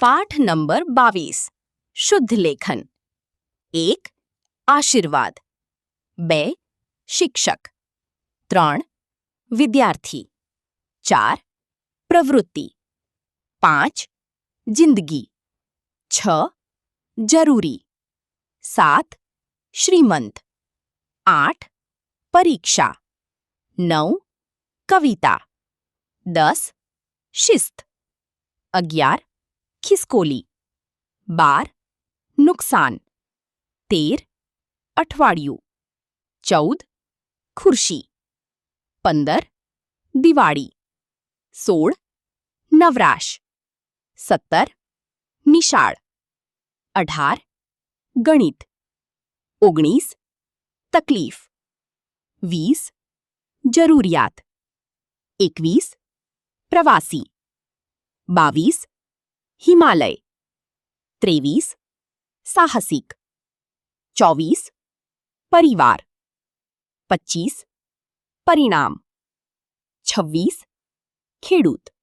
પાઠ નંબર 22 શુદ્ધ લેખન 1. આશીર્વાદ 2. શિક્ષક 3. વિદ્યાર્થી 4. પ્રવૃત્તિ 5. જિંદગી 6. જરૂરી 7. શ્રીમંત 8. પરીક્ષા 9. કવિતા 10. શિસ્ત 11. ખિસકોલી 12. નુકસાન 13. અઠવાડિયું 14. ખુરશી 15. દિવાળી 16. નવરાશ 17. નિશાળ 18. ગણિત 19. તકલીફ 20. જરૂરિયાત 21. પ્રવાસી 22. હિમાલય 23. સાહસિક 24. પરિવાર 25. પરિણામ 26. ખેડૂત